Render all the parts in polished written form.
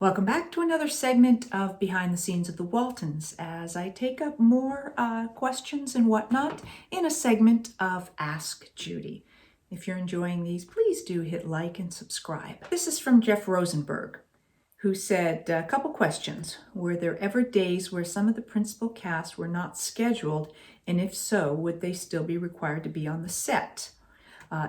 Welcome back to another segment of Behind the Scenes of the Waltons as I take up more questions and whatnot in a segment of Ask Judy. If you're enjoying these, please do hit like and subscribe. This is from Jeff Rosenberg, who said, a couple questions. Were there ever days where some of the principal cast were not scheduled, and if so, would they still be required to be on the set?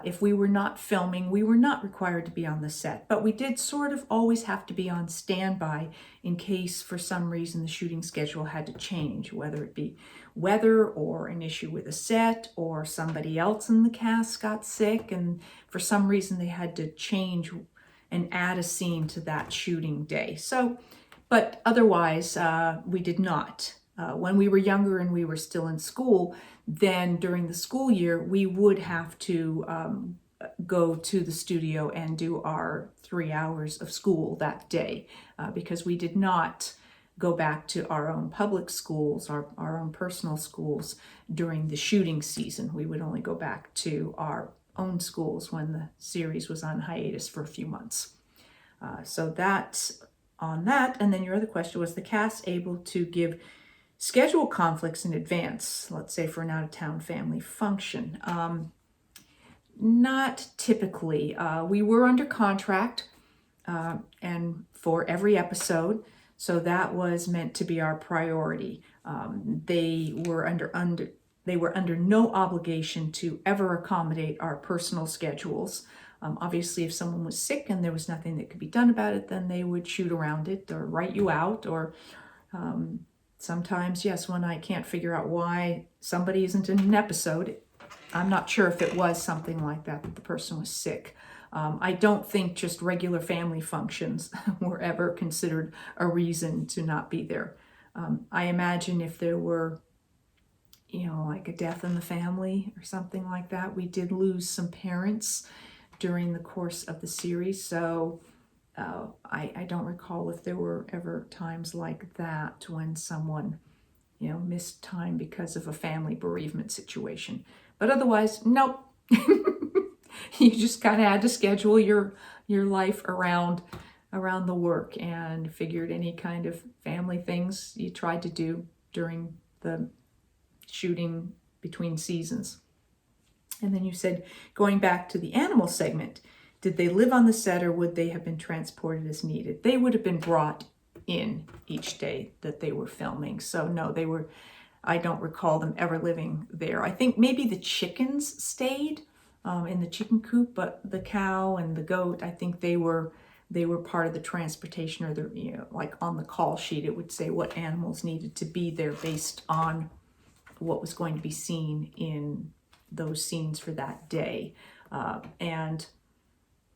If we were not filming, we were not required to be on the set, but we did sort of always have to be on standby in case for some reason the shooting schedule had to change, whether it be weather or an issue with a set or somebody else in the cast got sick and for some reason they had to change and add a scene to that shooting day. But otherwise, we did not. When we were younger and we were still in school, then during the school year, we would have to go to the studio and do our 3 hours of school that day because we did not go back to our own public schools, our own personal schools during the shooting season. We would only go back to our own schools when the series was on hiatus for a few months. So that's on that. And then your other question, was the cast able to give schedule conflicts in advance, let's say for an out-of-town family function? Not typically. We were under contract and for every episode, so that was meant to be our priority. They were under no obligation to ever accommodate our personal schedules. Obviously, if someone was sick and there was nothing that could be done about it, then they would shoot around it or write you out, or sometimes, yes, when I can't figure out why somebody isn't in an episode, I'm not sure if it was something like that the person was sick. I don't think just regular family functions were ever considered a reason to not be there. I imagine if there were, like a death in the family or something like that, we did lose some parents during the course of the series, so I don't recall if there were ever times like that when someone, missed time because of a family bereavement situation. But otherwise, nope. You just kind of had to schedule your life around the work and figured any kind of family things you tried to do during the shooting between seasons. And then you said, going back to the animal segment, did they live on the set or would they have been transported as needed? They would have been brought in each day that they were filming. So no, I don't recall them ever living there. I think maybe the chickens stayed in the chicken coop, but the cow and the goat, I think they were part of the transportation, or like on the call sheet, it would say what animals needed to be there based on what was going to be seen in those scenes for that day. And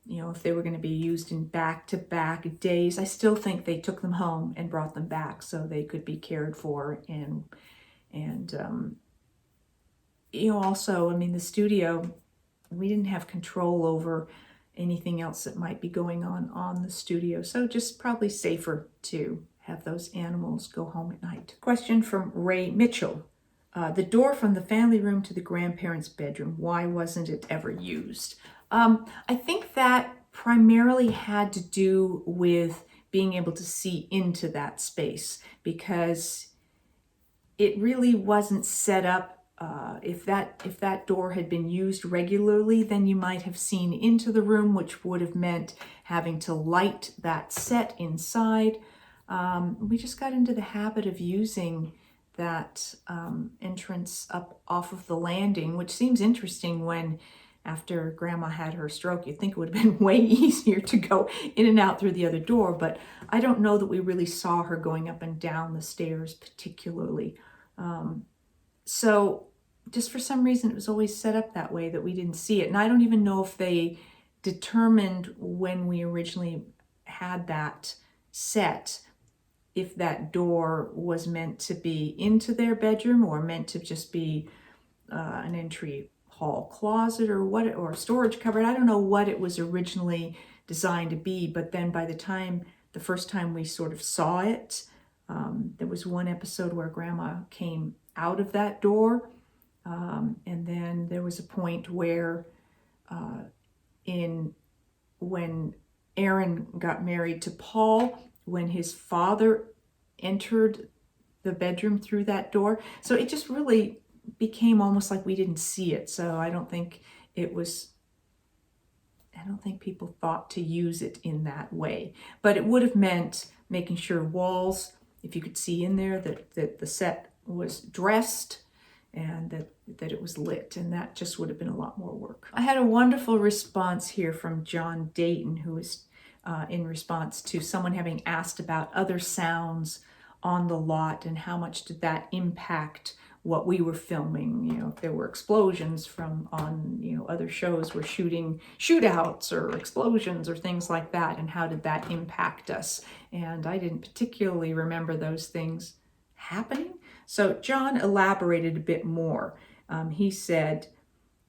if they were going to be used in back-to-back days, I still think they took them home and brought them back so they could be cared for. And also, the studio, we didn't have control over anything else that might be going on the studio. So just probably safer to have those animals go home at night. Question from Ray Mitchell. The door from the family room to the grandparents' bedroom, why wasn't it ever used? I think that primarily had to do with being able to see into that space, because it really wasn't set up. If that door had been used regularly, then you might have seen into the room, which would have meant having to light that set inside. We just got into the habit of using that entrance up off of the landing, which seems interesting when after Grandma had her stroke, you'd think it would have been way easier to go in and out through the other door, but I don't know that we really saw her going up and down the stairs particularly. So just for some reason, it was always set up that way that we didn't see it. And I don't even know if they determined when we originally had that set, if that door was meant to be into their bedroom or meant to just be an entry hall closet or or a storage cupboard. I don't know what it was originally designed to be, but then by the first time we sort of saw it, there was one episode where Grandma came out of that door, and then there was a point where when Aaron got married to Paul, when his father entered the bedroom through that door. So it just really became almost like we didn't see it. So I don't think people thought to use it in that way. But it would have meant making sure walls, if you could see in there, that the set was dressed and that it was lit, and that just would have been a lot more work. I had a wonderful response here from John Dayton, who was in response to someone having asked about other sounds on the lot and how much did that impact what we were filming. You know, if there were explosions on other shows were shooting shootouts or explosions or things like that, and how did that impact us? And I didn't particularly remember those things happening. So John elaborated a bit more. He said,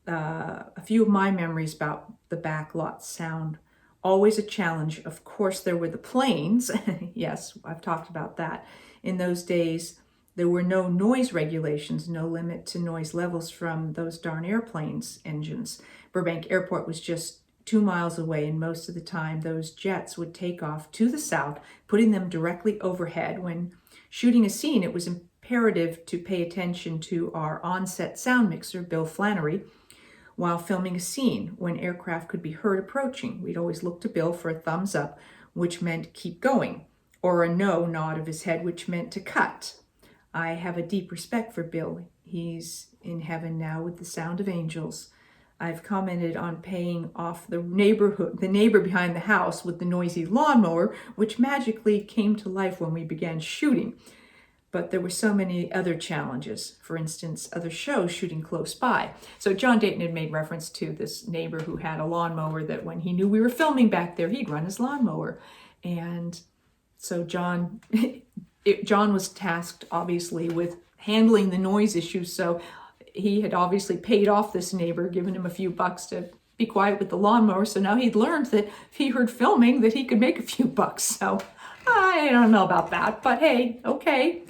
a few of my memories about the backlot sound, always a challenge. Of course, there were the planes. Yes, I've talked about that. In those days, there were no noise regulations, no limit to noise levels from those darn airplanes' engines. Burbank Airport was just 2 miles away, and most of the time those jets would take off to the south, putting them directly overhead. When shooting a scene, it was imperative to pay attention to our on-set sound mixer, Bill Flannery, while filming a scene. When aircraft could be heard approaching, we'd always look to Bill for a thumbs up, which meant keep going, or a no nod of his head, which meant to cut. I have a deep respect for Bill. He's in heaven now with the sound of angels. I've commented on paying off the neighbor behind the house with the noisy lawnmower, which magically came to life when we began shooting. But there were so many other challenges. For instance, other shows shooting close by. So John Dayton had made reference to this neighbor who had a lawnmower that when he knew we were filming back there, he'd run his lawnmower. And so John was tasked, obviously, with handling the noise issues. So he had obviously paid off this neighbor, given him a few bucks to be quiet with the lawnmower. So now he'd learned that if he heard filming, that he could make a few bucks. So I don't know about that, but hey, okay.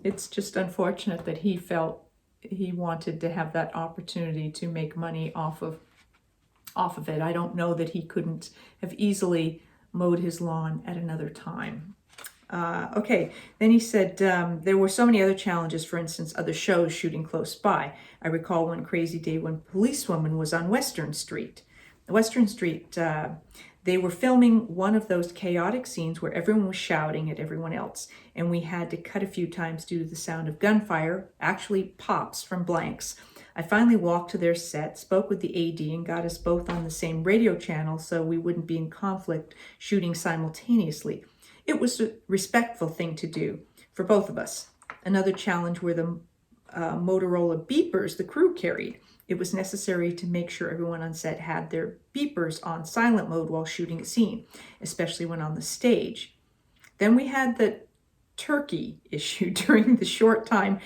It's just unfortunate that he felt he wanted to have that opportunity to make money off of it. I don't know that he couldn't have easily mowed his lawn at another time. Okay, then he said there were so many other challenges, for instance, other shows shooting close by. I recall one crazy day when Policewoman was on Western Street. They were filming one of those chaotic scenes where everyone was shouting at everyone else, and we had to cut a few times due to the sound of gunfire, actually pops from blanks. I finally walked to their set, spoke with the AD, and got us both on the same radio channel so we wouldn't be in conflict shooting simultaneously. It was a respectful thing to do for both of us. Another challenge were the Motorola beepers the crew carried. It was necessary to make sure everyone on set had their beepers on silent mode while shooting a scene, especially when on the stage. Then we had the turkey issue during the short time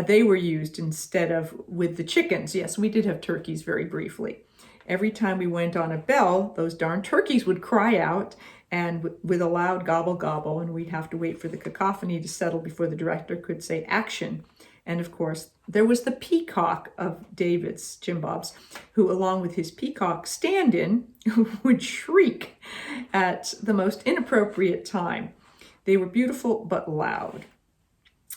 they were used instead of with the chickens. Yes, we did have turkeys very briefly. Every time we went on a bell, those darn turkeys would cry out and with a loud gobble gobble, and we'd have to wait for the cacophony to settle before the director could say action. And of course, there was the peacock of David's, Jim Bob's, who along with his peacock stand-in would shriek at the most inappropriate time. They were beautiful but loud.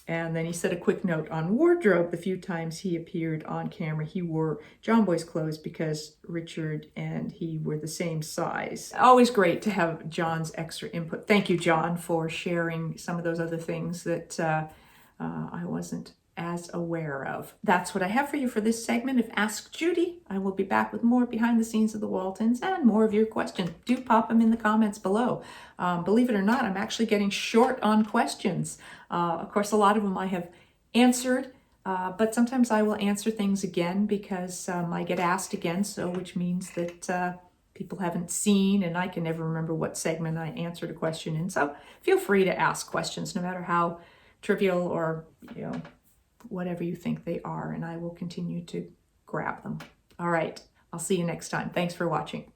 And then he said a quick note on wardrobe. The few times he appeared on camera, he wore John Boy's clothes because Richard and he were the same size. Always great to have John's extra input. Thank you, John, for sharing some of those other things that I wasn't as aware of. That's what I have for you for this segment of Ask Judy. I will be back with more behind the scenes of the Waltons and more of your questions. Do pop them in the comments below. Believe it or not, I'm actually getting short on questions. Of course, a lot of them I have answered, but sometimes I will answer things again because I get asked again, so which means that people haven't seen, and I can never remember what segment I answered a question in. So feel free to ask questions, no matter how trivial or, whatever you think they are, and I will continue to grab them. All right, I'll see you next time. Thanks for watching.